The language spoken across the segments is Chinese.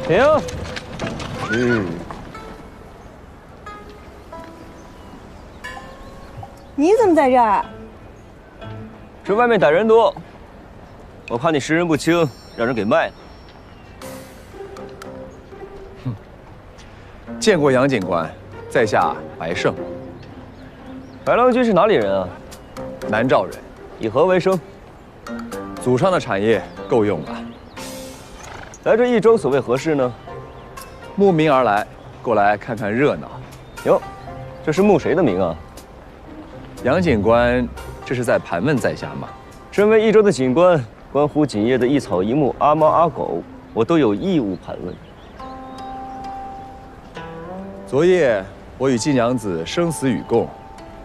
停！你怎么在这儿？这外面歹人多，我怕你识人不清，让人给卖了。见过杨警官，在下白胜。白郎君是哪里人啊？南诏人。以何为生？祖上的产业够用了。来这益州所谓何事呢？慕名而来，过来看看热闹。哟，这是慕谁的名啊？杨警官，这是在盘问在下吗？身为益州的警官，关乎锦业的一草一木、阿猫阿狗，我都有义务盘问。昨夜我与季娘子生死与共，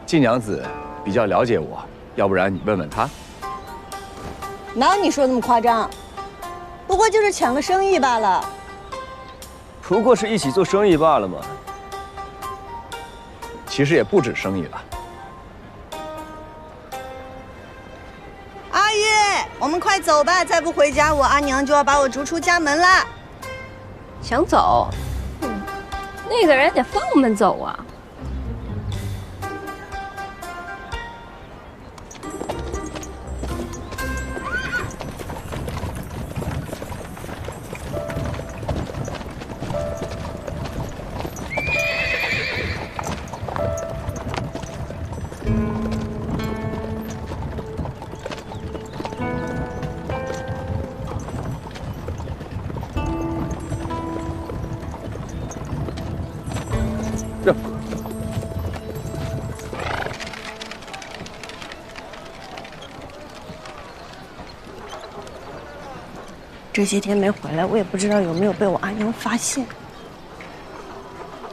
季娘子比较了解我，要不然你问问她。哪有你说那么夸张？不过就是抢个生意罢了。不过是一起做生意罢了嘛。其实也不止生意了。阿月，我们快走吧，再不回家，我阿娘就要把我逐出家门啦。想走？那个人得放我们走啊！这些天没回来，我也不知道有没有被我阿娘发现。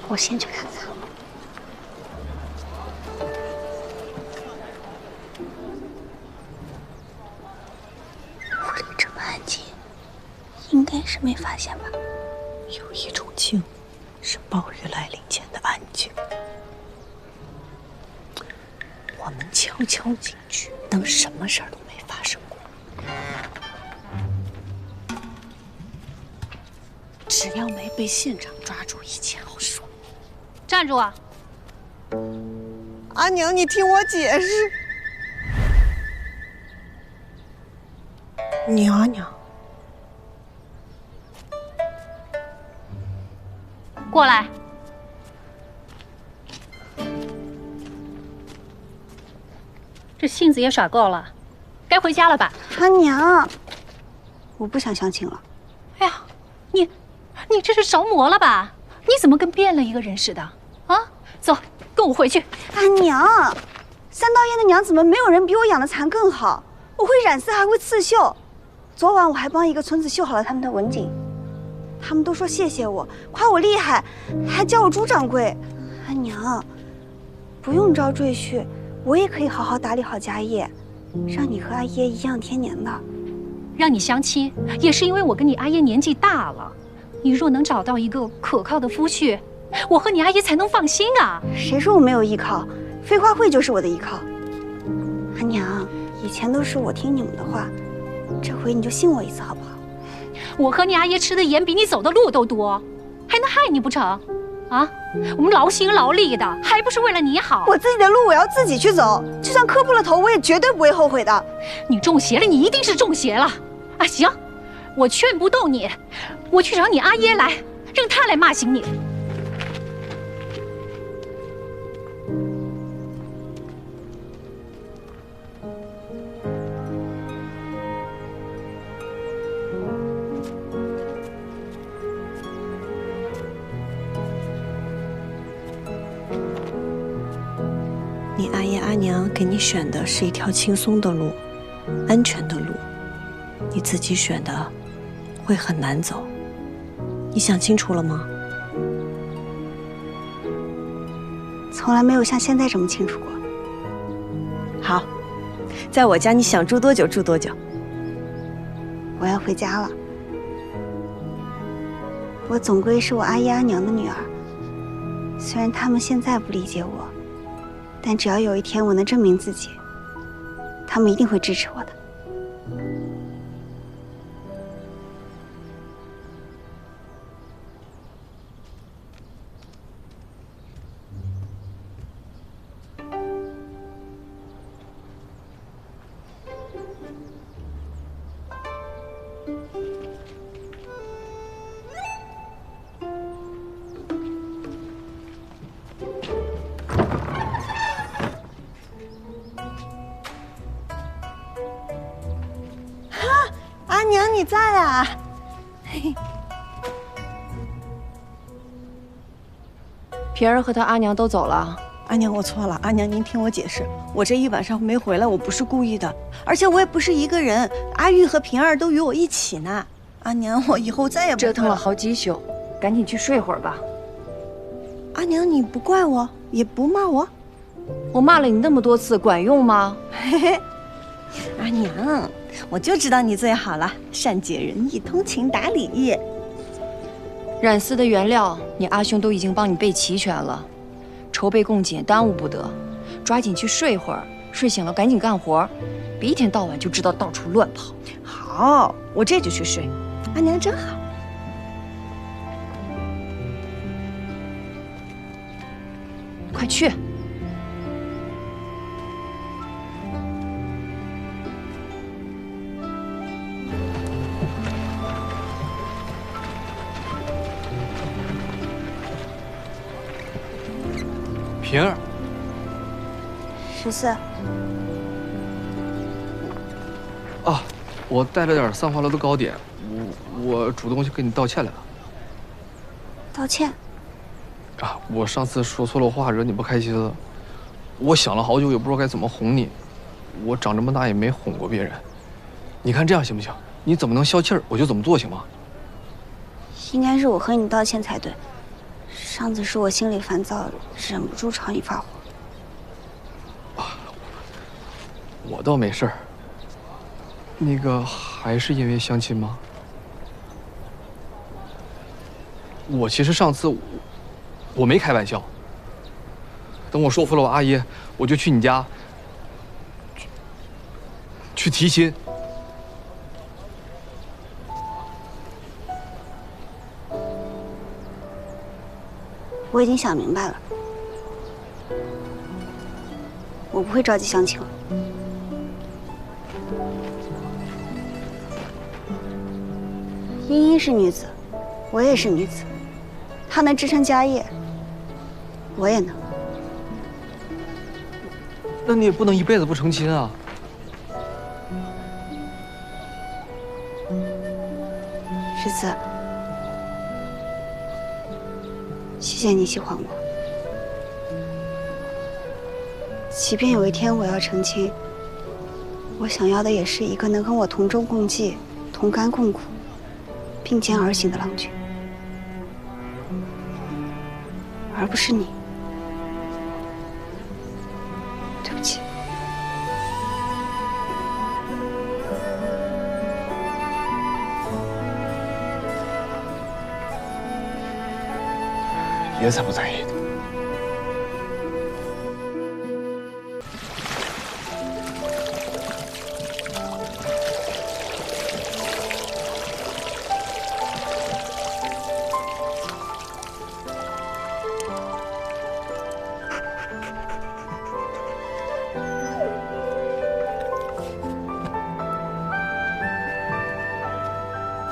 我先去看看。屋里这么安静，应该是没发现吧？有一种静，是暴雨来临前的安静。我们悄悄进去，当什么事儿都没发生过。只要没被县长抓住，一切好说。站住啊！阿娘，你听我解释。你阿娘，过来。这性子也耍够了，该回家了吧？阿娘，我不想相亲了。哎呀，你这是着魔了吧？你怎么跟变了一个人似的？啊，走，跟我回去。阿娘，三道堰的娘子们没有人比我养的蚕更好，我会染丝还会刺绣。昨晚我还帮一个村子绣好了他们的文锦，他们都说谢谢我，夸我厉害，还叫我朱掌柜。阿娘，不用招赘婿，我也可以好好打理好家业，让你和阿爷颐养天年的。让你相亲，也是因为我跟你阿爷年纪大了。你若能找到一个可靠的夫婿，我和你阿爷才能放心啊！谁说我没有依靠？飞花会就是我的依靠。阿娘，以前都是我听你们的话，这回你就信我一次好不好？我和你阿爷吃的盐比你走的路都多，还能害你不成？啊，我们劳心劳力的，还不是为了你好？我自己的路我要自己去走，就算磕破了头，我也绝对不会后悔的。你中邪了，你一定是中邪了。啊，行，我劝不动你，我去找你阿爷来，让他来骂醒你。你阿爷阿娘给你选的是一条轻松的路，安全的路，你自己选的会很难走。你想清楚了吗？从来没有像现在这么清楚过。好，在我家你想住多久住多久。我要回家了，我总归是我阿爷阿娘的女儿，虽然他们现在不理解我，但只要有一天我能证明自己，他们一定会支持我的。你在啊！平儿和他阿娘都走了。阿娘，我错了。阿娘，您听我解释，我这一晚上没回来，我不是故意的，而且我也不是一个人，阿玉和平儿都与我一起呢。阿娘，我以后再也不折腾了好几宿，赶紧去睡会儿吧。阿娘，你不怪我，也不骂我。我骂了你那么多次，管用吗？嘿嘿，阿娘，我就知道你最好了，善解人意，通情达理。染丝的原料，你阿兄都已经帮你备齐全了，筹备供给耽误不得，抓紧去睡会儿，睡醒了赶紧干活，别一天到晚就知道到处乱跑。好，我这就去睡。阿娘真好。快去！平儿14，啊，我带了点三华楼的糕点，我主动去跟你道歉来了。道歉。啊，我上次说错了话，惹你不开心了。我想了好久，也不知道该怎么哄你。我长这么大也没哄过别人。你看这样行不行？你怎么能消气儿，我就怎么做，行吗？应该是我和你道歉才对。上次是我心里烦躁，忍不住朝你发火。我倒没事儿。那个还是因为相亲吗？我其实上次我没开玩笑。等我说服了我阿姨，我就去你家去提亲。我已经想明白了，我不会着急相亲了。茵茵是女子，我也是女子，她能支撑家业，我也能。那你也不能一辈子不成亲啊！诗词，谢谢你喜欢我。即便有一天我要成亲，我想要的也是一个能跟我同舟共济、同甘共苦、并肩而行的郎君，而不是你。对不起。爷才不在意呢。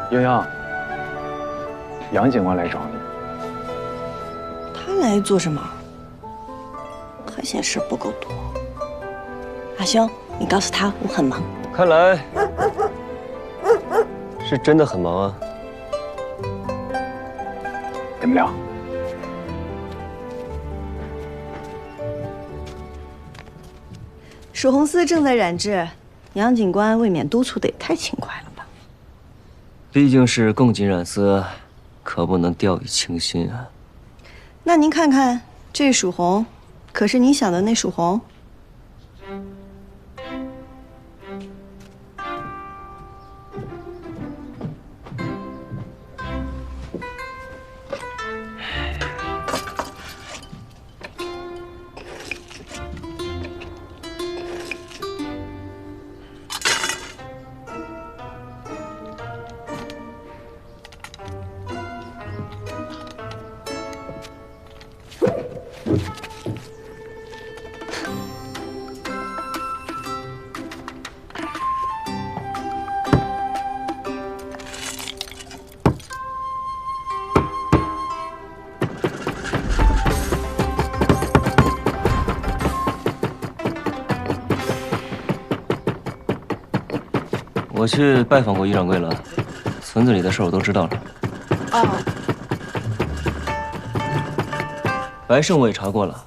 英英，杨警官来找你。他来做什么？还嫌事不够多。阿兄，你告诉他我很忙。看来是真的很忙啊。怎么聊？蜀红丝正在染制，杨警官未免督促的也太勤快了吧？毕竟是贡锦染丝，可不能掉以轻心啊。那您看看这蜀红，可是你想的那蜀红？我去拜访过于掌柜了，村子里的事我都知道了。哦，白胜我也查过了。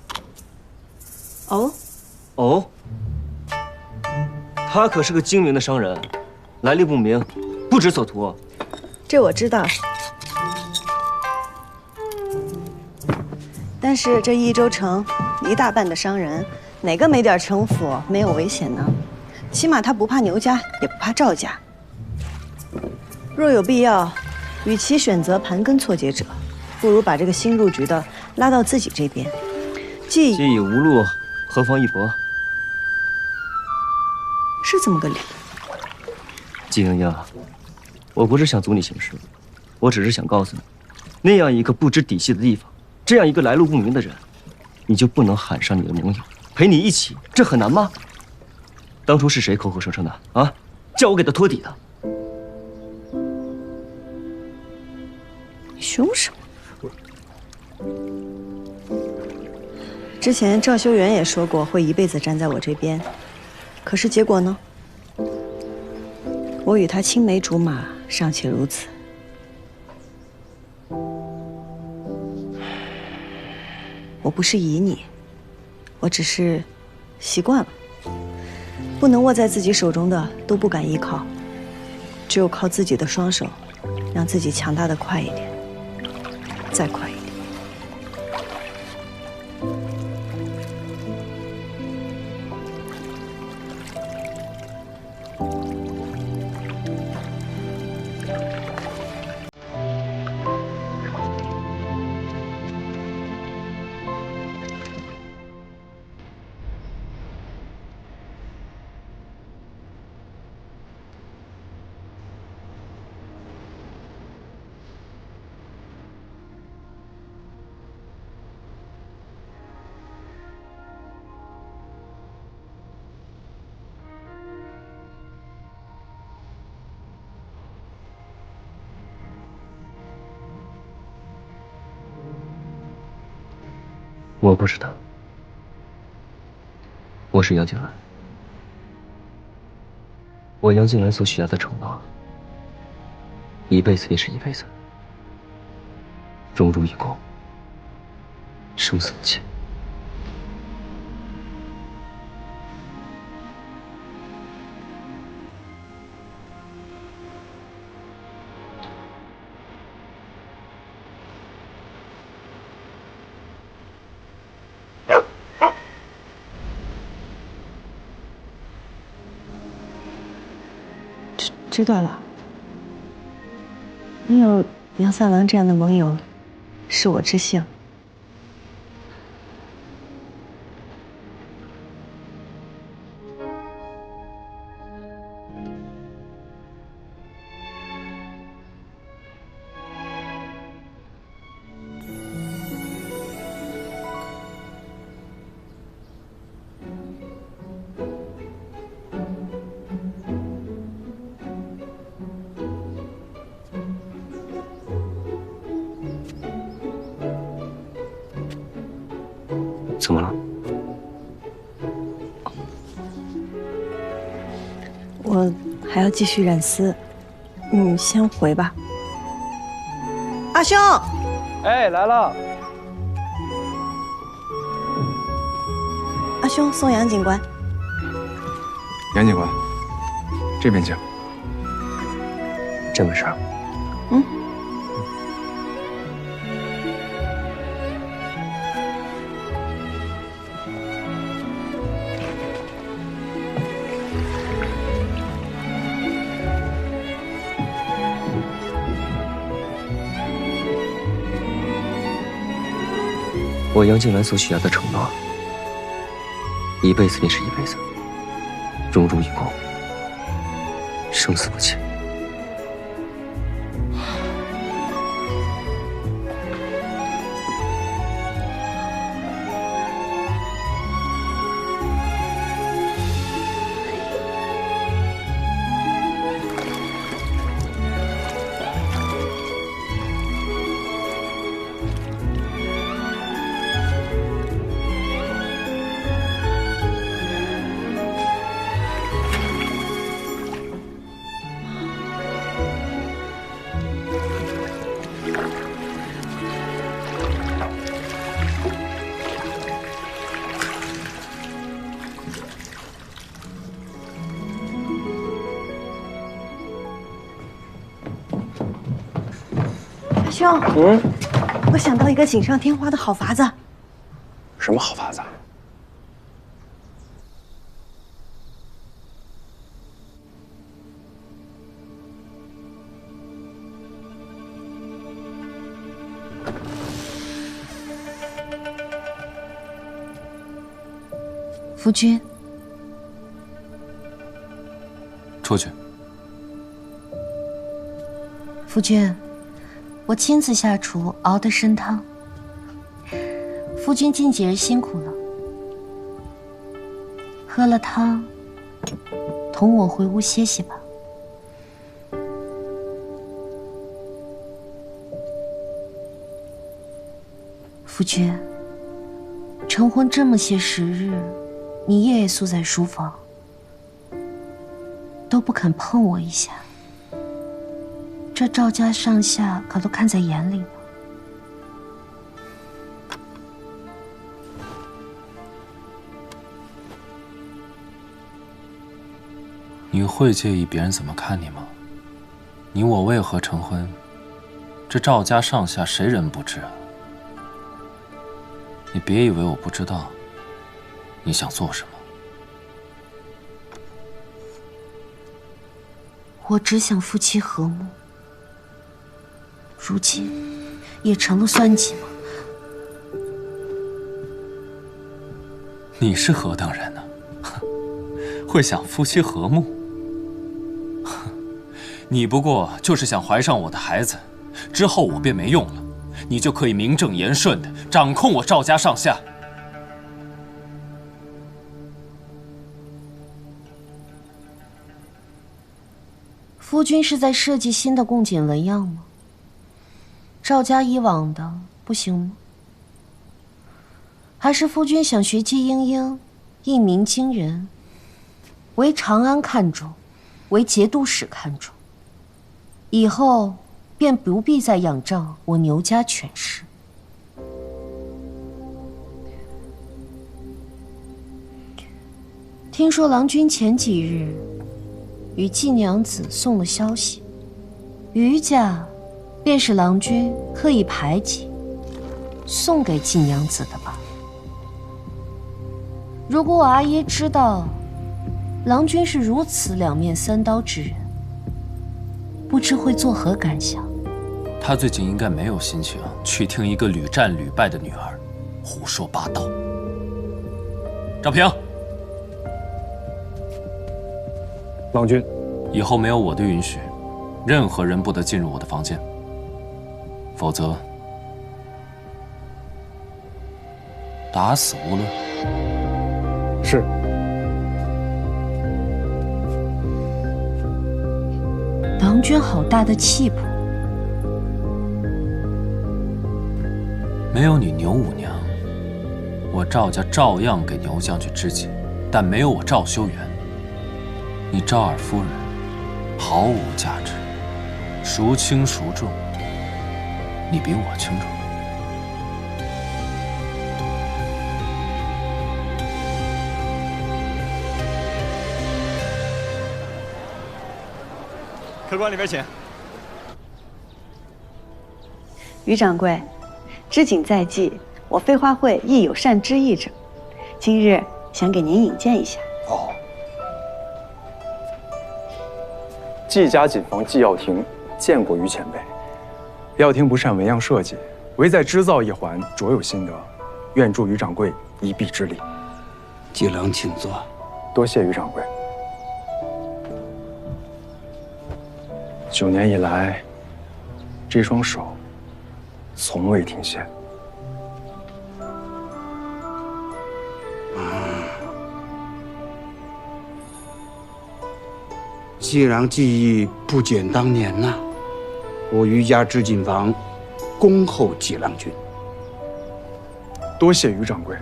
哦，哦，他可是个精明的商人，来历不明，不知所图。这我知道。但是这益州城一大半的商人，哪个没点城府，没有危险呢？起码他不怕牛家，也不怕赵家。若有必要，与其选择盘根错节者，不如把这个新入局的拉到自己这边。既已无路，何妨一搏？是这么个理。季莺莺，我不是想阻你行事，我只是想告诉你，那样一个不知底细的地方，这样一个来路不明的人，你就不能喊上你的盟友，陪你一起，这很难吗？当初是谁口口声声的啊，叫我给他托底的？你凶什么？之前赵修元也说过会一辈子站在我这边，可是结果呢？我与他青梅竹马，尚且如此。我不是疑你，我只是习惯了，不能握在自己手中的都不敢依靠，只有靠自己的双手，让自己强大的快一点，再快一点。我不知道，我是杨静兰，我杨静兰所许下的承诺，一辈子也是一辈子，荣辱与共，生死不弃。知道了，你有杨三郎这样的盟友，是我之幸。怎么了？我还要继续染丝，你先回吧。阿兄，哎，来了。阿兄送杨警官。杨警官，这边请。这回事儿。嗯。我杨静兰所许下的承诺，一辈子也是一辈子，荣辱与共，生死不弃。大兄，我想到一个锦上添花的好法子。什么好法子？夫君，出去。夫君，我亲自下厨熬的参汤。夫君近几日辛苦了，喝了汤，同我回屋歇息吧。夫君，成婚这么些时日，你夜夜宿在书房，都不肯碰我一下，这赵家上下可都看在眼里呢。你会介意别人怎么看你吗？你我为何成婚？这赵家上下谁人不知啊？你别以为我不知道你想做什么。我只想夫妻和睦，如今也成了算计吗？你是何等人呢？会想夫妻和睦？你不过就是想怀上我的孩子，之后我便没用了，你就可以名正言顺地掌控我赵家上下。夫君是在设计新的贡锦纹样吗？赵家以往的不行吗？还是夫君想学姬莺莺，一鸣惊人，为长安看重，为节度使看重，以后便不必再仰仗我牛家权势。听说郎君前几日与季娘子送了消息，余家便是郎君刻意排挤，送给季娘子的吧？如果我阿耶知道郎君是如此两面三刀之人，不知会作何感想？他最近应该没有心情去听一个屡战屡败的女儿胡说八道。赵平，郎君，以后没有我的允许，任何人不得进入我的房间，否则打死无论。是。郎君好大的气魄。没有你牛五娘，我赵家照样给牛将军知己，但没有我赵修缘，你赵二夫人毫无价值，孰轻孰重，你比我清楚。客官里边请。于掌柜，知锦在即，我飞花会亦有善之意者，今日想给您引荐一下。哦，季家锦房季耀庭见过于前辈。耀庭不善纹样设计，唯在织造一环卓有心得，愿助于掌柜一臂之力。季郎请坐。多谢于掌柜。9年以来，这双手从未停歇。季郎技艺不减当年呐，我于家织锦房恭候季郎君。多谢于掌柜。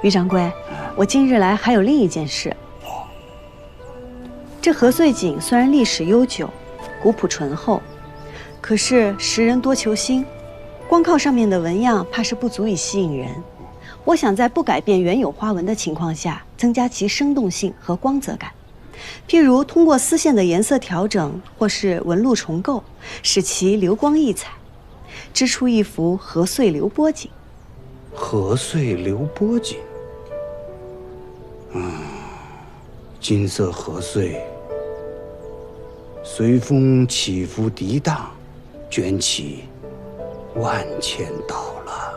于掌柜，我今日来还有另一件事。这禾穗锦虽然历史悠久，古朴醇厚，可是时人多求新，光靠上面的纹样怕是不足以吸引人。我想在不改变原有花纹的情况下，增加其生动性和光泽感。譬如通过丝线的颜色调整，或是纹路重构，使其流光溢彩，织出一幅河穗流波景。河穗流波景。金色河穗随风起伏涤荡，卷起万千岛了。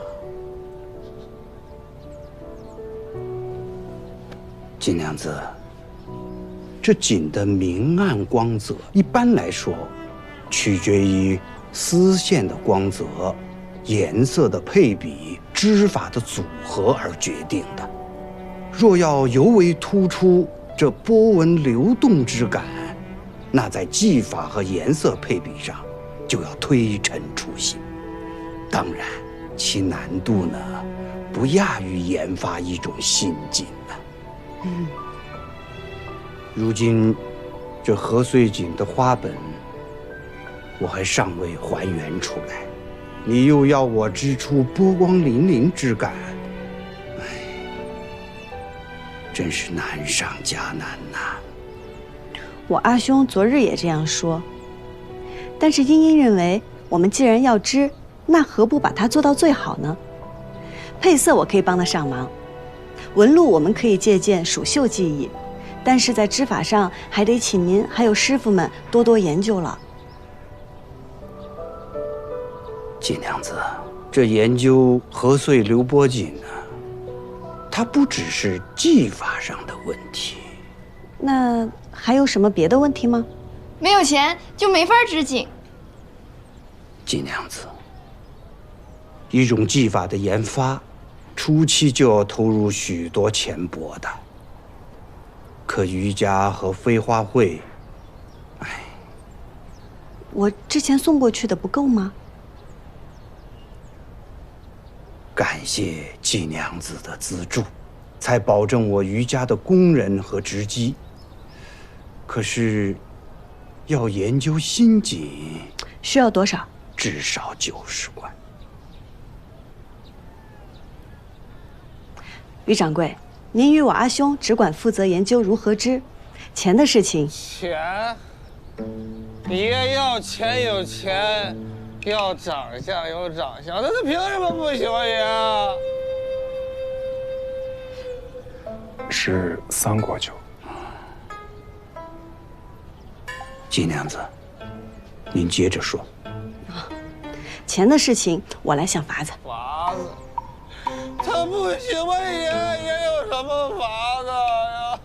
金娘子，这锦的明暗光泽，一般来说，取决于丝线的光泽、颜色的配比、织法的组合而决定的。若要尤为突出这波纹流动之感，那在技法和颜色配比上就要推陈出新。当然，其难度呢，不亚于研发一种新锦呢。如今，这河穗锦的花本，我还尚未还原出来，你又要我织出波光粼粼之感，真是难上加难呐。我阿兄昨日也这样说，但是茵茵认为，我们既然要织，那何不把它做到最好呢？配色我可以帮得上忙，纹路我们可以借鉴蜀绣技艺，但是在织法上还得请您还有师傅们多多研究了。锦娘子，这研究河穗流波锦呢，它不只是技法上的问题。那还有什么别的问题吗？没有钱就没法织锦。锦娘子，一种技法的研发，初期就要投入许多钱帛的。可瑜伽和飞花会，我之前送过去的不够吗？感谢季娘子的资助，才保证我瑜伽的工人和织机。可是，要研究新锦，需要多少？至少90贯。于掌柜，您与我阿兄只管负责研究如何织，钱的事情。钱，爷要钱有钱，要长相有长相，那他凭什么不喜欢爷啊？是3国酒。季娘子，您接着说。钱的事情，我来想法子。法子，他不喜欢爷，爷有什么法子呀？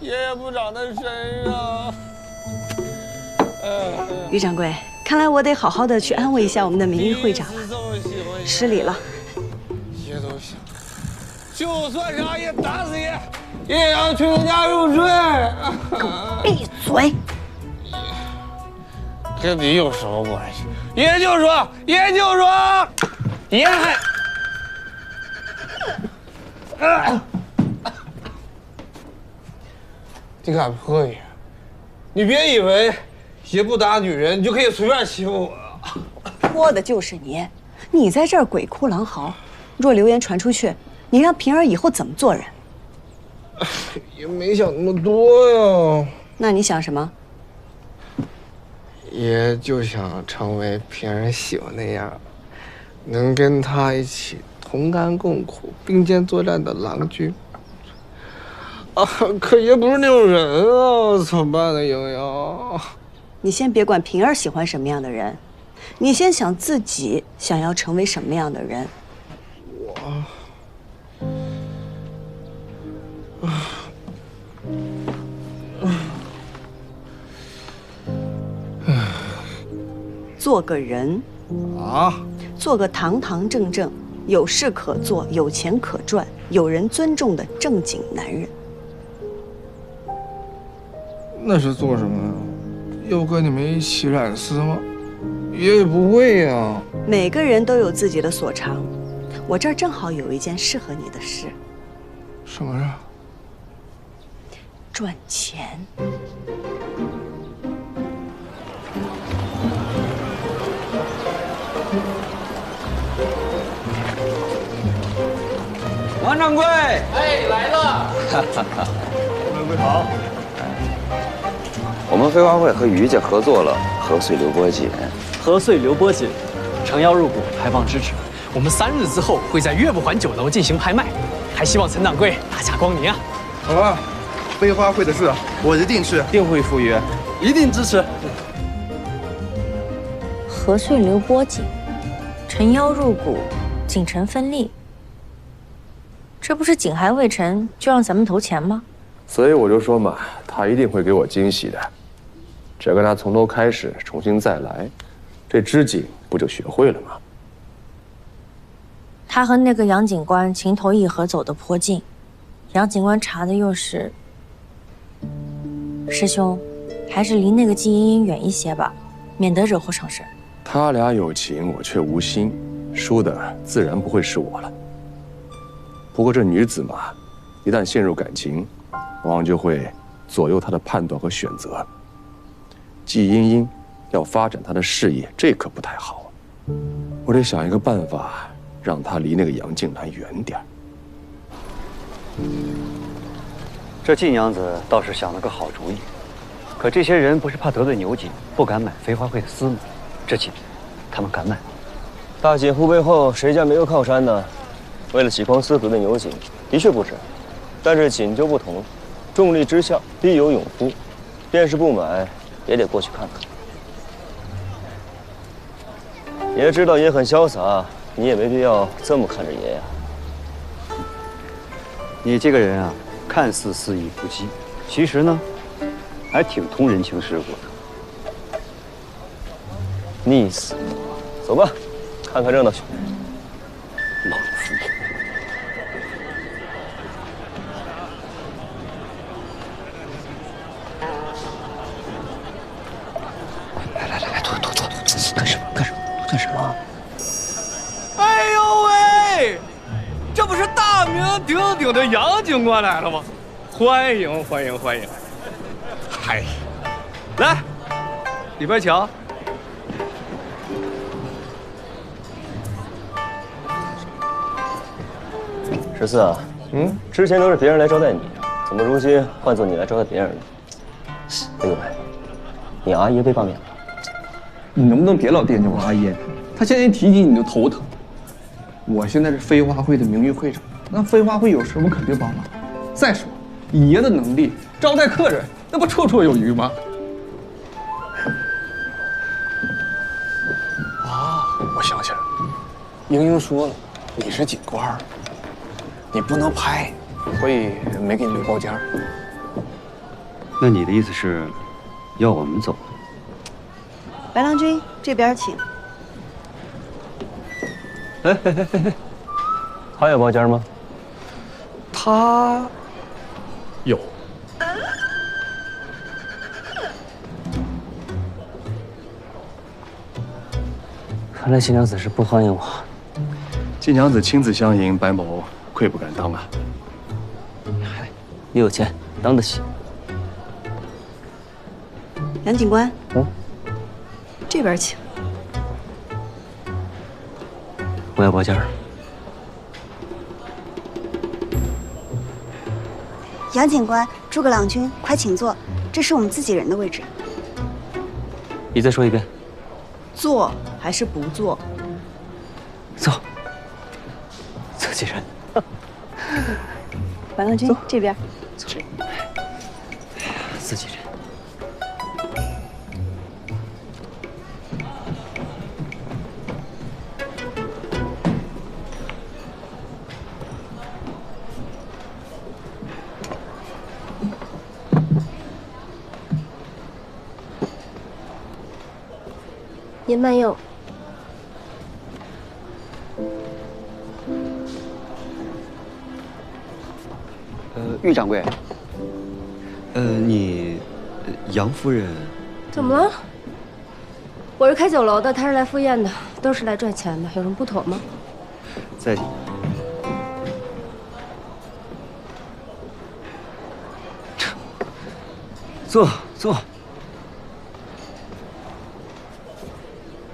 爷也不长在身上。于掌柜，看来我得好好的去安慰一下我们的名誉会长了，失礼了。爷都想，就算是阿爷打死爷，爷也要去他家入赘。闭嘴！跟你有什么关系？爷就说，爷就说，爷还。你敢泼爷？你别以为爷不打女人，你就可以随便欺负我。泼的就是你，你在这儿鬼哭狼嚎，若流言传出去，你让平儿以后怎么做人？也没想那么多呀。那你想什么？爷就想成为平儿喜欢那样，能跟他一起同甘共苦、并肩作战的郎君。啊，可爷不是那种人啊，怎么办呢，莹莹？你先别管平儿喜欢什么样的人，你先想自己想要成为什么样的人。做个人啊，做个堂堂正正、有事可做、有钱可赚、有人尊重的正经男人。那是做什么呀？要跟你们一起染丝吗？爷也不会呀。每个人都有自己的所长，我这儿正好有一件适合你的事。什么事？赚钱。掌柜，哎，来了。哈哈哈，陈掌柜好。我们飞花会和于家合作了和穗流波锦。和穗流波锦，诚邀入股，还望支持。我们3日之后会在岳不环酒楼进行拍卖，还希望陈掌柜大驾光临啊！好了，飞花会的事我一定去，定会赴约，一定支持。和穗流波锦，诚邀入股，锦城分利。这不是锦还未成就让咱们投钱吗？所以我就说嘛，他一定会给我惊喜的。只要跟他从头开始，重新再来，这织锦不就学会了吗？他和那个杨警官情投意合，走得颇近。杨警官查的又是……师兄，还是离那个季茵茵远一些吧，免得惹祸上身。他俩有情，我却无心，输的自然不会是我了。不过这女子嘛，一旦陷入感情，往往就会左右她的判断和选择。季茵茵要发展她的事业，这可不太好。我得想一个办法，让她离那个杨静兰远点。这季娘子倒是想了个好主意，可这些人不是怕得罪牛锦，不敢买飞花会的私募，这锦他们敢买？大锦湖背后谁家没有靠山呢？为了起公司得罪牛锦，的确不值。但是锦就不同，重利之下必有勇夫，便是不买，也得过去看看。爷知道爷很潇洒，你也没必要这么看着爷呀。你这个人啊，看似肆意不羁，其实呢，还挺通人情世故的。逆死我！走吧，看看热闹去。老夫。来，坐，干什么？干什么？哎呦喂，这不是大名鼎鼎的杨警官来了吗？欢迎！嗨，来，里边请。14啊，之前都是别人来招待你，怎么如今换做你来招待别人了？哎呦喂，你阿爷被罢免了。你能不能别老惦记我阿爷？他现在一提起你就头疼。我现在是飞花会的名誉会长，那飞花会有事我肯定帮忙。再说，以爷的能力招待客人，那不绰绰有余吗？啊，我想起来了，英英说了，你是警官，你不能拍，所以没给你留包间。那你的意思是，要我们走？白郎君这边请。哎，还有包间吗？他有。看来季娘子是不欢迎我。季娘子亲自相迎，白某愧不敢当啊。你有钱，当得起。杨警官，这边请。我要包间。杨警官、诸葛郎君，快请坐，这是我们自己人的位置。你再说一遍。坐还是不坐？坐。自己人。白郎君这边。自己人。您慢用。玉掌柜，你，杨夫人，怎么了？我是开酒楼的，他是来赴宴的，都是来赚钱的，有什么不妥吗？在。坐。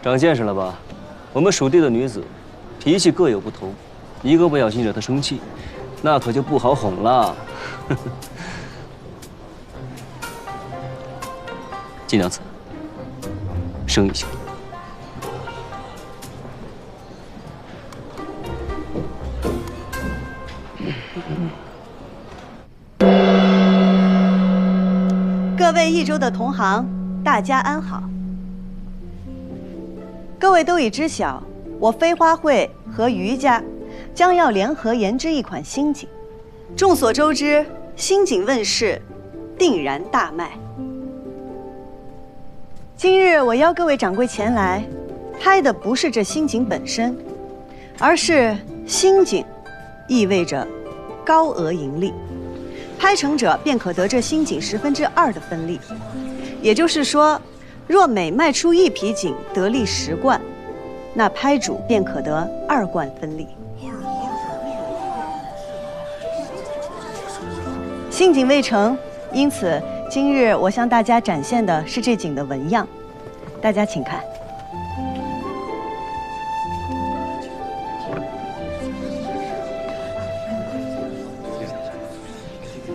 长见识了吧？我们属地的女子，脾气各有不同，一个不小心惹她生气，那可就不好哄了。季娘子，生一笑。各位益州的同行，大家安好。各位都已知晓，我飞花会和余家将要联合研制一款新锦。众所周知，新锦问世，定然大卖。今日我邀各位掌柜前来，拍的不是这新锦本身，而是新锦意味着高额盈利。拍成者便可得这新锦2/10的分利，也就是说，若每卖出1匹锦得利10贯，那拍主便可得2贯分利。新锦未成，因此今日我向大家展现的是这锦的纹样，大家请看。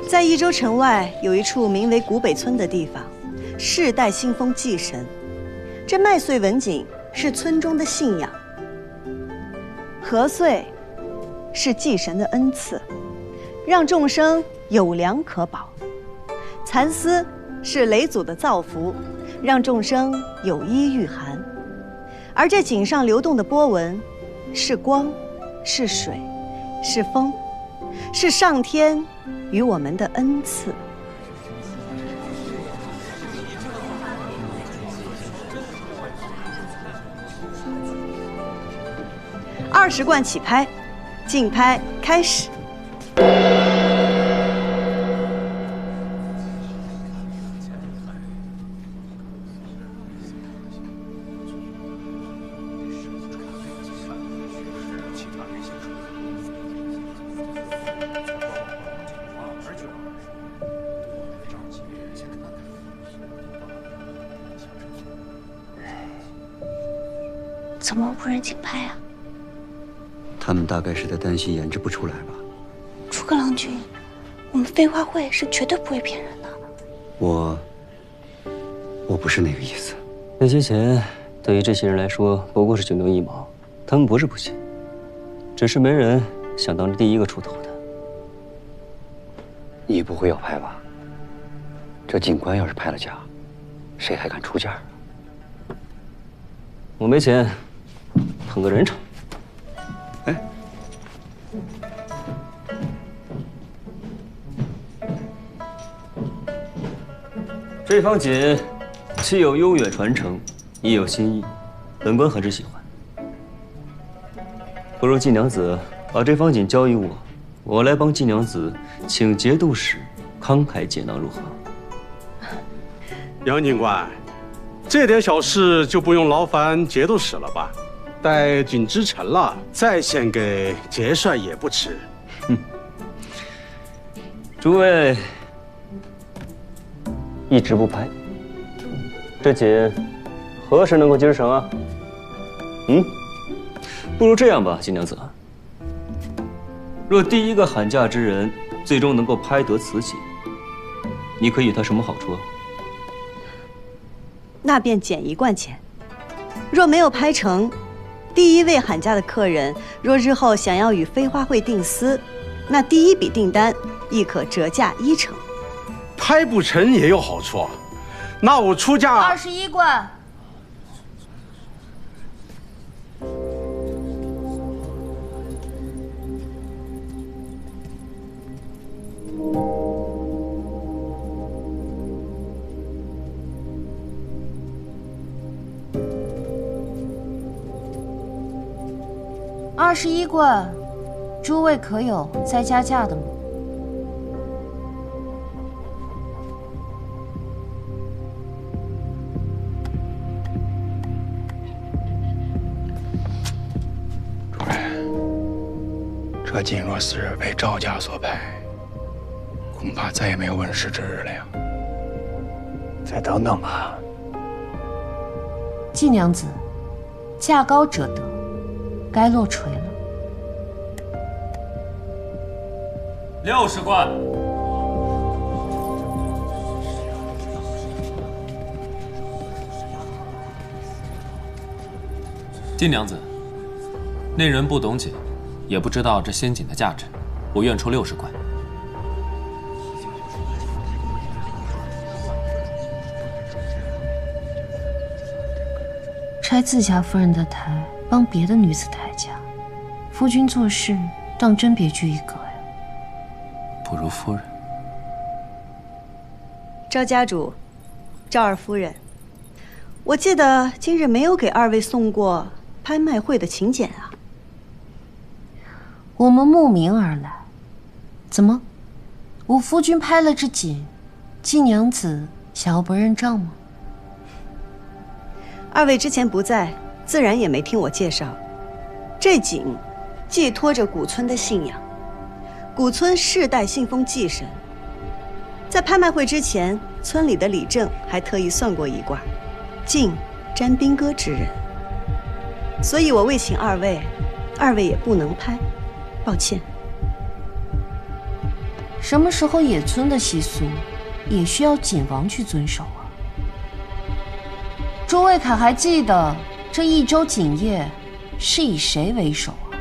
在益州城外有一处名为古北村的地方，世代信奉祭神。这麦穗纹锦是村中的信仰，禾穗是祭神的恩赐，让众生有粮可饱；蚕丝是雷祖的造福，让众生有衣御寒。而这锦上流动的波纹，是光，是水，是风，是上天与我们的恩赐。20贯起拍，竞拍开始。怎么无人竞拍啊？他们大概是在担心研制不出来吧。诸葛郎君，我们飞花会是绝对不会骗人的。我不是那个意思。那些钱对于这些人来说不过是9牛1毛，他们不是不信，只是没人想当第一个出头的。你不会要拍吧？这警官要是拍了假，谁还敢出价啊？我没钱，捧个人场。哎，这方锦既有悠远传承，也有新意，本官很是喜欢。不如季娘子把这方锦交于我，我来帮季娘子请节度使慷慨解囊，如何？杨警官，这点小事就不用劳烦节度使了吧？待锦织成了，再献给节帅也不迟。诸位一直不拍，这锦何时能够织成啊？不如这样吧，季娘子，若第一个喊价之人最终能够拍得此锦，你可以与他什么好处啊？那便减1贯钱。若没有拍成，第一位喊价的客人若日后想要与飞花会订丝，那第一笔订单亦可折价1成。拍不成也有好处，那我出价21贯。21贯，诸位可有再加价的吗？主任，这锦若是为赵家所拍，恐怕再也没有问世之日了呀。再等等吧。季娘子，价高者得，该落锤了。60贯。金娘子，那人不懂锦，也不知道这仙锦的价值，我愿出60贯。拆自家夫人的台，帮别的女子抬价，夫君做事当真别具一格呀。不如夫人。赵家主，赵二夫人，我记得今日没有给二位送过拍卖会的请柬啊。我们慕名而来，怎么，我夫君拍了这锦，季娘子想要不认账吗？二位之前不在，自然也没听我介绍。这锦寄托着古村的信仰，古村世代信奉祭神。在拍卖会之前，村里的李正还特意算过一卦，晋沾兵戈之人。所以我未请二位，二位也不能拍，抱歉。什么时候野村的习俗也需要锦王去遵守啊？诸位可还记得这一周锦业是以谁为首啊？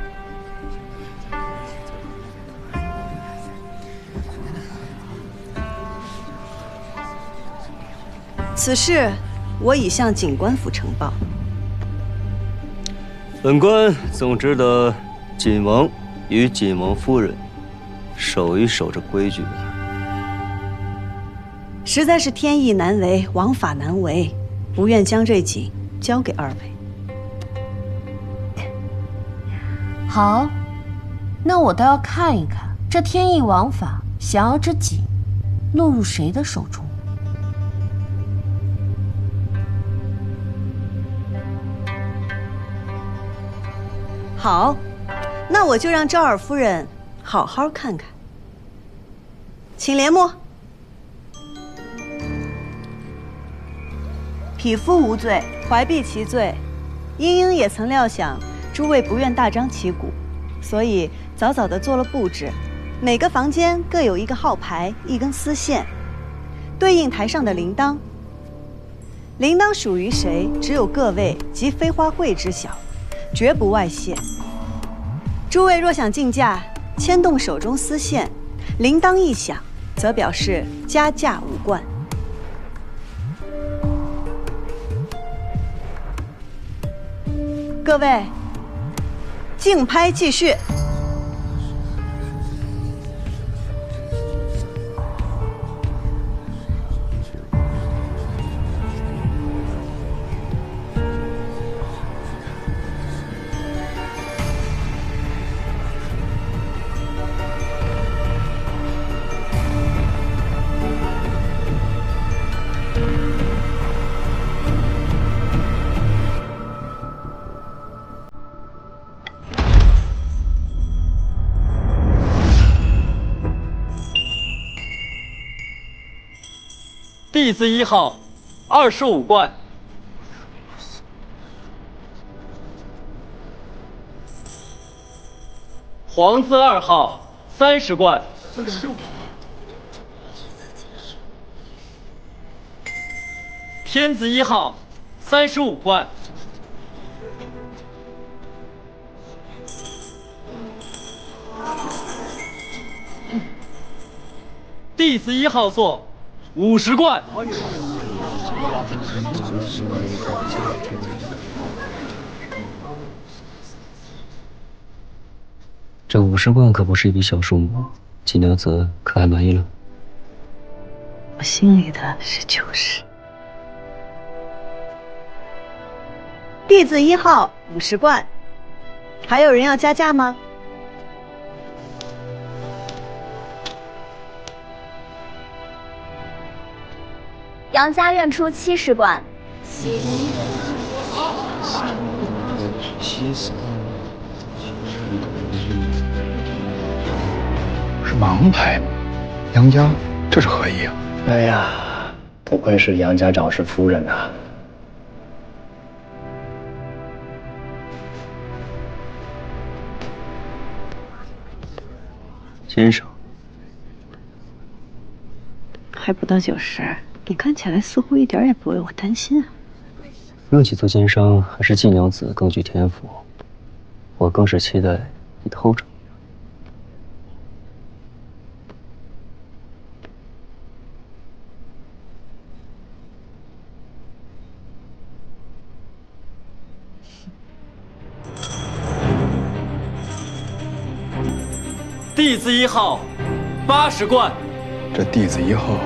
此事我已向锦官府呈报。本官总知道锦王与锦王夫人守一守这规矩。实在是天意难违，王法难违，不愿将这锦交给二位。好，那我倒要看一看这天意王法，想要这锦落入谁的手中。好，那我就让赵二夫人好好看看。请帘幕。匹夫无罪，怀璧其罪。英英也曾料想诸位不愿大张旗鼓，所以早早地做了布置。每个房间各有一个号牌，一根丝线，对应台上的铃铛。铃铛属于谁，只有各位及飞花会知晓，绝不外泄。诸位若想竞价，牵动手中丝线，铃铛一响，则表示加价无冠。各位，竞拍继续。弟子1号25贯，皇子2号30贯，天子1号35贯，弟子1号座50贯。这50贯可不是一笔小数目，锦娘子可还满意了？我心里的是90。弟子1号50贯，还有人要加价吗？杨家愿出70贯。是盲牌吗？杨家这是何意啊？哎呀，不愧是杨家长氏夫人啊！先生，还不到90，你看起来似乎一点也不为我担心啊。论起做奸商，还是晋娘子更具天赋。我更是期待你偷着。弟子1号，80贯。这弟子1号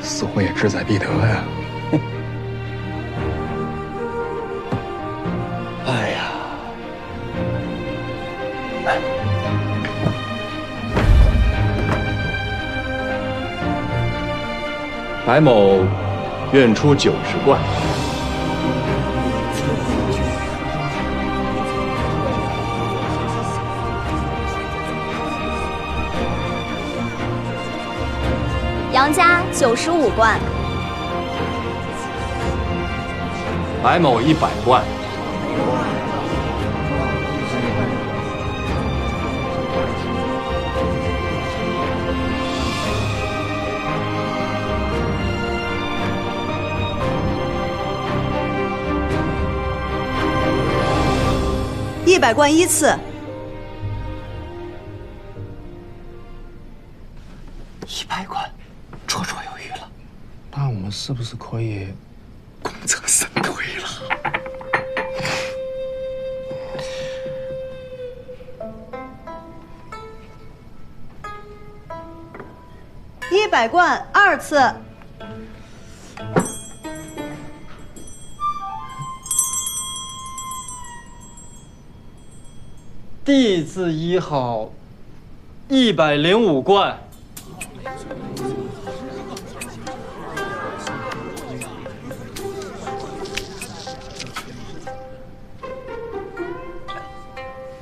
似乎也志在必得呀。哎呀，白某愿出90贯。杨家95贯，白某100贯。100贯依次。100贯，绰绰有余了。那我们是不是可以功成身退了？ 100贯2次。弟子1号，105贯。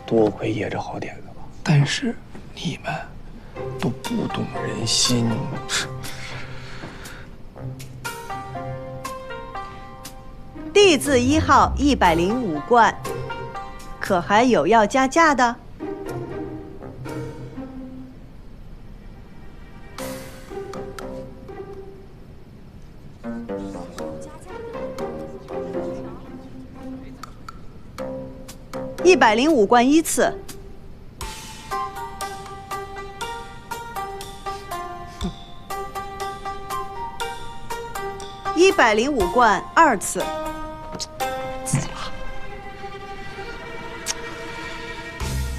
多亏爷这好点子吧，但是你们都不懂人心。弟子1号105贯，可还有要加价的？105贯依次。105贯2次。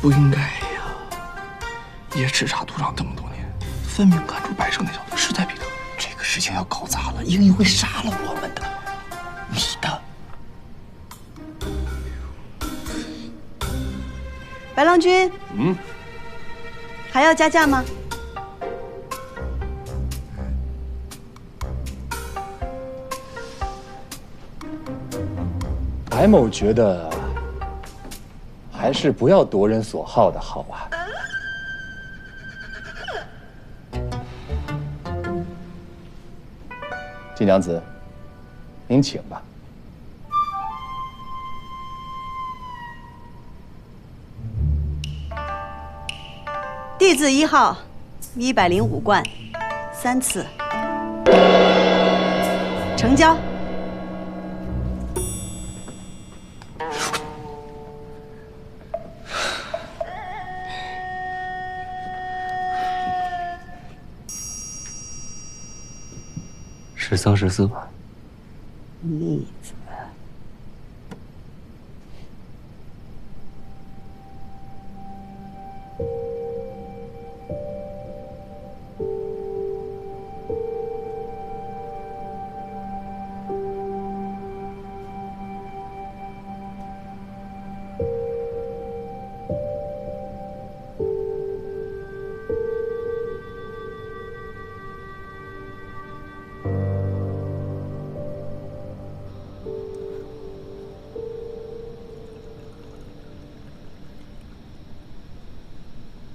不应该呀！爷叱咤赌场这么多年，分明看出白胜那小子势在必得。这个事情要搞砸了，英英会杀了我们的。你的。白郎君，还要加价吗？白某觉得。 还是不要夺人所好的好啊！金娘子，您请吧。弟子1号，105贯3次，成交。 13、14吧。逆子。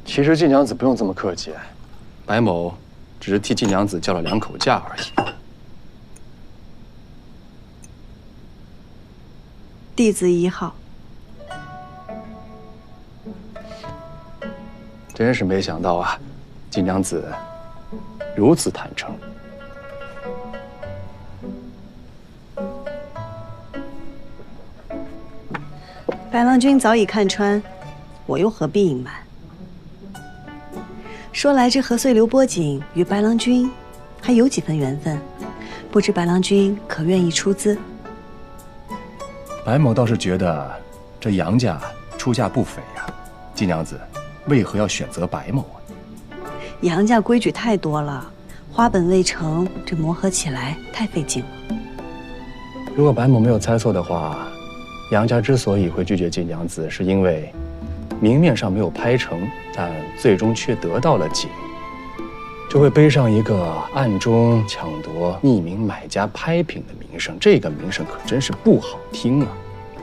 其实晋娘子不用这么客气，白某只是替晋娘子叫了2口价而已。弟子1号，真是没想到啊，晋娘子如此坦诚。白郎君早已看穿，我又何必隐瞒？说来这何遂刘波锦与白郎君还有几分缘分，不知白郎君可愿意出资？白某倒是觉得这杨家出价不菲呀，季娘子为何要选择白某啊？杨家规矩太多了，花本未成，这磨合起来太费劲了。如果白某没有猜错的话，杨家之所以会拒绝季娘子，是因为明面上没有拍成，但最终却得到了景，就会背上一个暗中抢夺匿名买家拍品的名声。这个名声可真是不好听啊！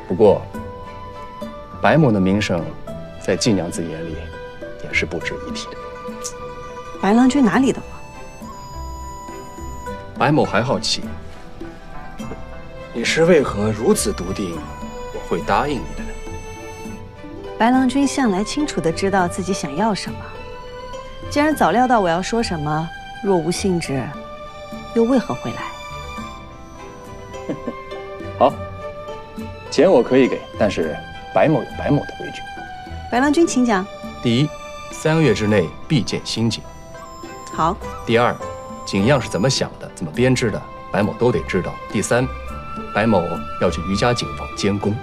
不过，白某的名声，在季娘子眼里也是不值一提的。白郎君哪里的话？白某还好奇，你是为何如此笃定我会答应你的呢？白郎君向来清楚地知道自己想要什么，既然早料到我要说什么，若无兴致，又为何会来？好，钱我可以给，但是白某有白某的规矩。白郎君请讲。第一，3个月之内必见新景。好。第二，景样是怎么想的，怎么编织的，白某都得知道。第三，白某要去余家景房监工。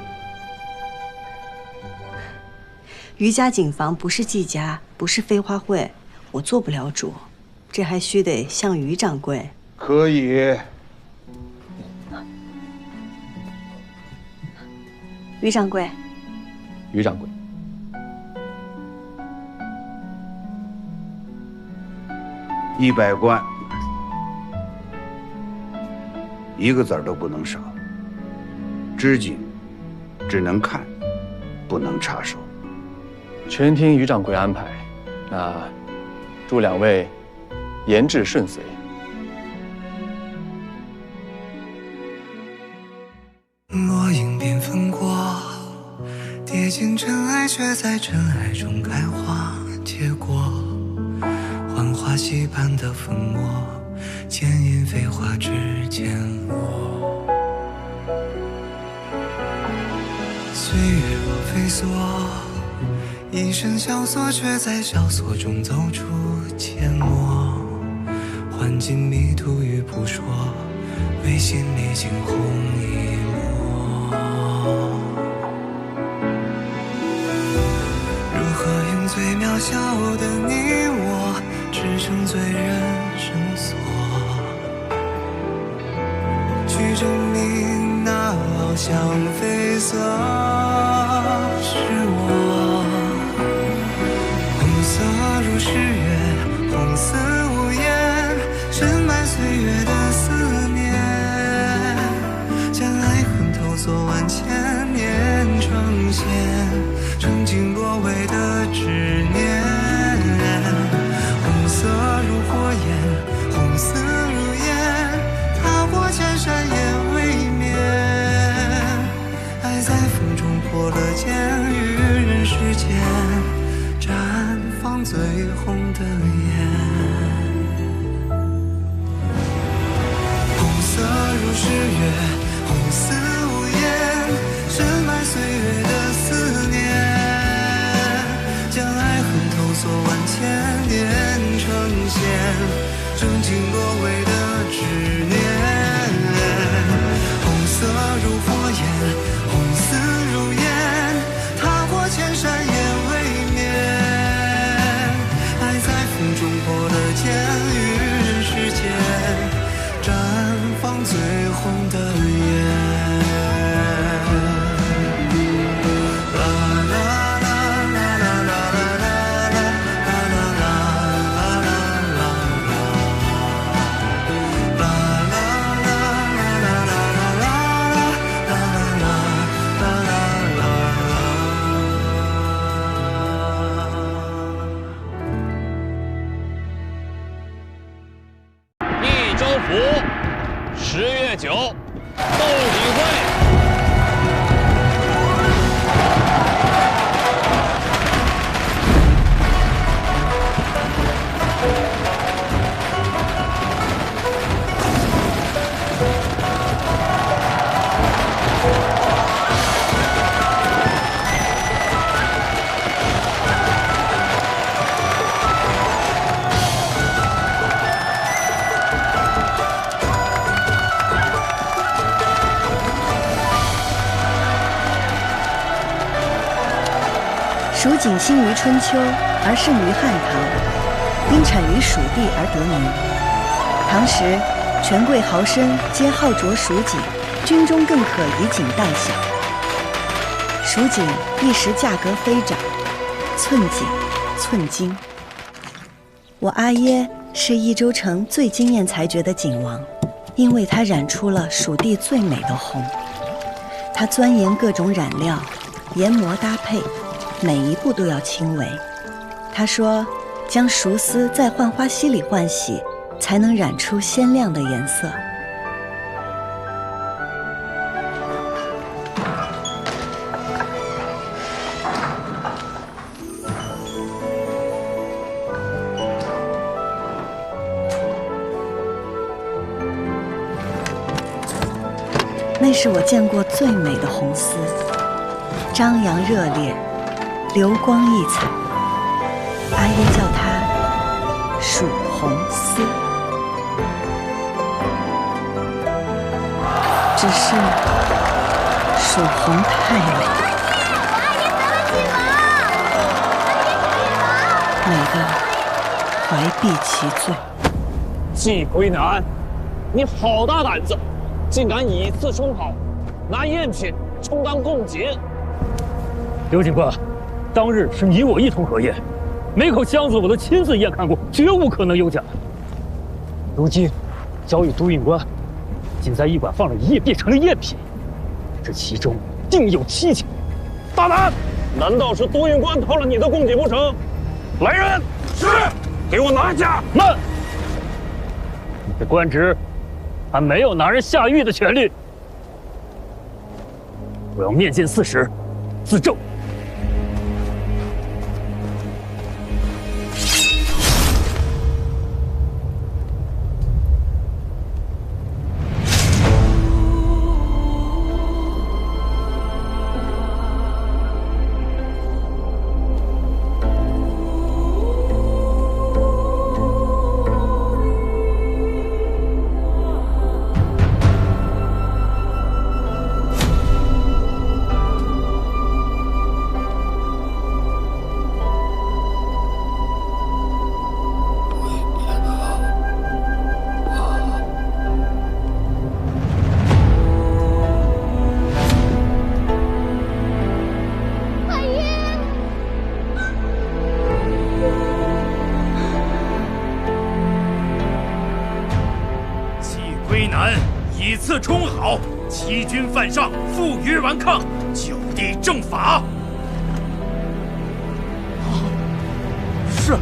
余家景房不是季家，不是飞花会，我做不了主，这还须得向余掌柜。可以。余掌柜。余掌柜。100贯，1个子儿都不能少。织锦只能看，不能插手。全听余掌柜安排。那祝2位言至顺遂。落英缤纷过，跌进尘埃，却在尘埃中开花结果。浣花溪畔的粉末，牵引飞花之间落。岁月若飞梭，一身萧索，却在萧索中走出阡陌。换尽迷途与扑朔，为心里惊鸿一抹。如何用最渺小的你我，支撑醉人绳索，去证明那翱翔绯色是我。红色如诗月，红似无言，深埋岁月的思念，将爱恨投索万千年，呈现曾经落尾的执念。红色如火焰，红丝如烟，踏过千山也未眠。爱在风中破了茧，于人世间绽放最红的颜。红色如诗月，红似无言，深埋岁月的思念，将爱恨投索万千年，呈现曾经落尾的执念。红色如火焰，红丝如烟，踏过千山也未眠。爱在风中破了茧，于人世间绽放最红的颜。益州府10月9斗锦会。蜀锦兴于春秋，而盛于汉唐，因产于蜀地而得名。唐时，权贵豪绅皆好着蜀锦，军中更可以锦代饷。蜀锦一时价格飞涨，寸锦寸金。我阿耶是益州城最惊艳才绝的锦王，因为他染出了蜀地最美的红。他钻研各种染料，研磨搭配，每一步都要轻微。他说，将熟丝在浣花溪里浣洗，才能染出鲜亮的颜色。那是我见过最美的红丝，张扬热烈，流光溢彩。阿耶叫它蜀红丝，只是蜀红太美，美得怀璧其罪。季归南，你好大胆子！竟敢以次充好，拿赝品充当贡锦。刘警官，当日是你我一同合验，每口箱子我都亲自验看过，绝无可能有假。如今交与都运官，仅在驿馆放了1夜，变成了赝品，这其中定有蹊跷。大胆！难道是都运官偷了你的贡锦不成？来人！是，给我拿下！慢！你的官职还没有拿人下狱的权利。我要面见4时，自证。以次充好，欺君犯上，负隅顽抗，就地正法。是。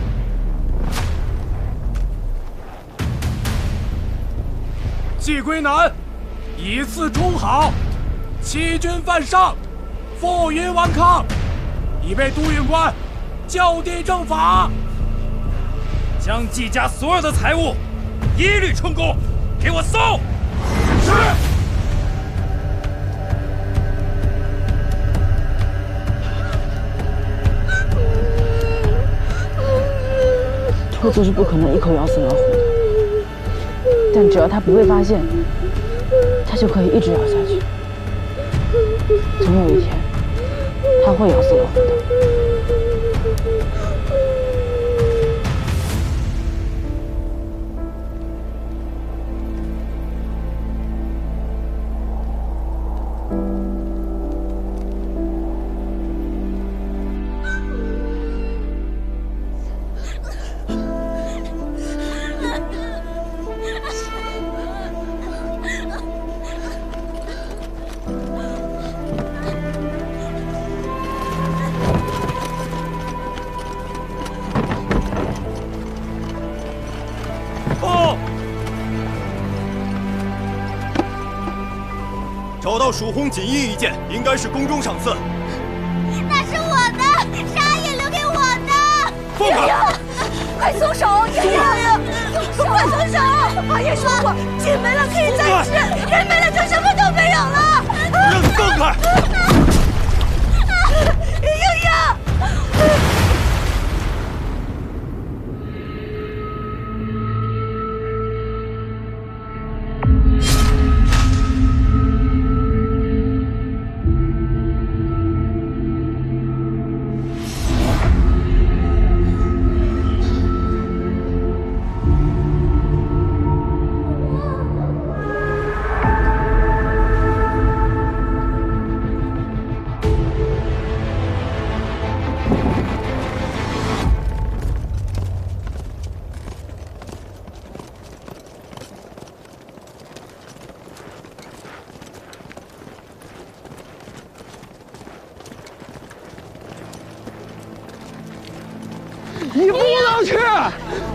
季归南，以次充好，欺君犯上，负隅顽抗，已被都运官就地正法。将季家所有的财物一律充公，给我搜！是。兔子是不可能一口咬死老虎的，但只要它不被发现，它就可以一直咬下去。总有一天，它会咬死老虎的。找到蜀红锦衣一件，应该是宫中赏赐。那是我的，是阿爷留给我的。放开！快松手！爷爷，快松手！阿爷说过，锦没了可以再吃，人没了就什么都没有了。让你放开！英英。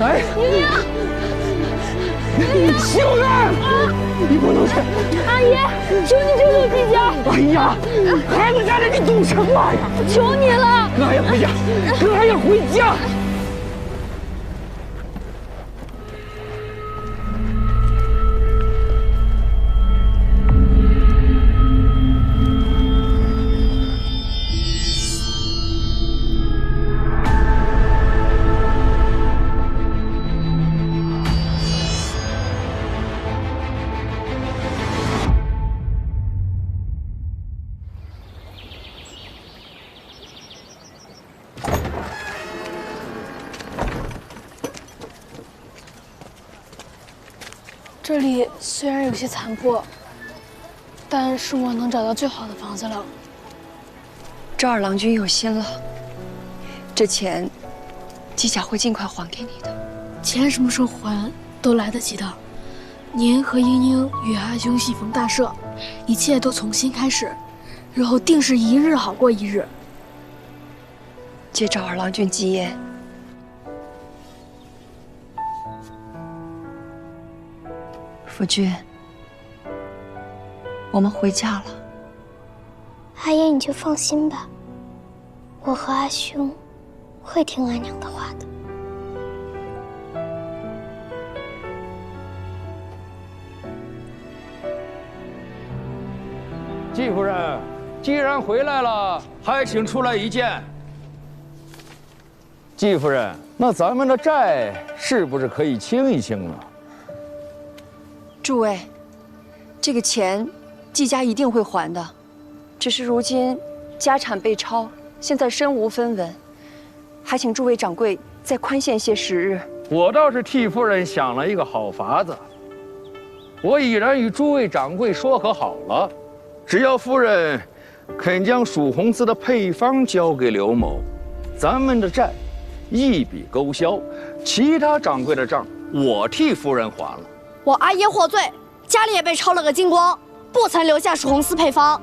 哎，秀媛，你不能去！阿姨，求你救救季家！哎呀，孩子家里你懂什么呀？求你了！俺要回家，俺要回家。这里虽然有些残破，但是我能找到最好的房子了。赵二郎君有心了，这钱，季家会尽快还给你的。钱什么时候还都来得及的。您和英英与阿兄喜逢大赦，一切都从新开始，日后定是一日好过一日。借赵二郎君吉言。夫君，我们回家了。阿爷你就放心吧，我和阿兄会听俺娘的话的。季夫人，既然回来了，还请出来一见。季夫人，那咱们的债是不是可以清一清啊？诸位，这个钱，季家一定会还的。只是如今家产被抄，现在身无分文，还请诸位掌柜再宽限些时日。我倒是替夫人想了一个好法子，我已然与诸位掌柜说和好了，只要夫人肯将蜀红丝的配方交给刘某，咱们的债一笔勾销，其他掌柜的账我替夫人还了。我阿爷获罪，家里也被抄了个精光，不曾留下蜀红丝配方。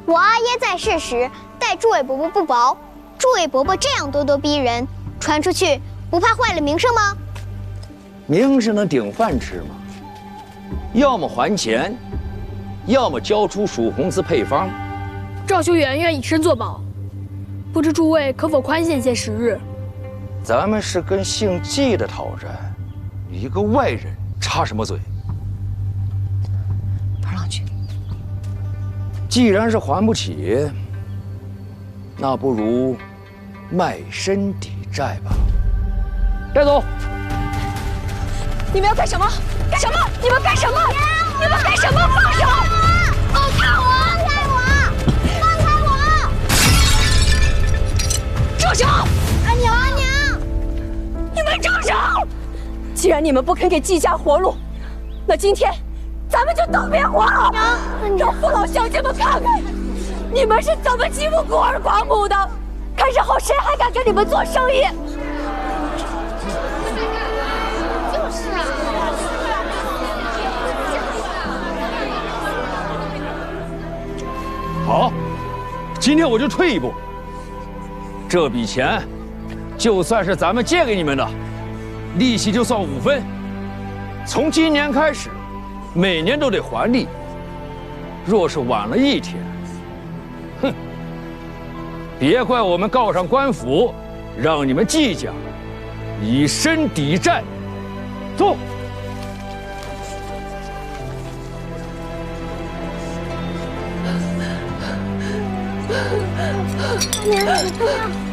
我阿爷在世时待诸位伯伯不薄，诸位伯伯这样咄咄逼人，传出去不怕坏了名声吗？名声能顶饭吃吗？要么还钱，要么交出蜀红丝配方。赵修远愿以身作保，不知诸位可否宽限些时日？咱们是跟姓季的讨债，你一个外人插什么嘴？二郎君，既然是还不起，那不如卖身抵债吧。带走！你们要干什么？干什么？你们干什么？你们干什么？放手！放开我！放开我！放开我！住手！阿娘，阿娘，你们住手！既然你们不肯给季家活路，那今天咱们就都别活了！让父老乡亲们看看，你们是怎么欺负孤儿寡母的！看日后谁还敢跟你们做生意！就是啊。好，今天我就退一步。这笔钱，就算是咱们借给你们的，利息就算5分。从今年开始，每年都得还利。若是晚了一天，哼，别怪我们告上官府，让你们季家以身抵债。走。娘，娘。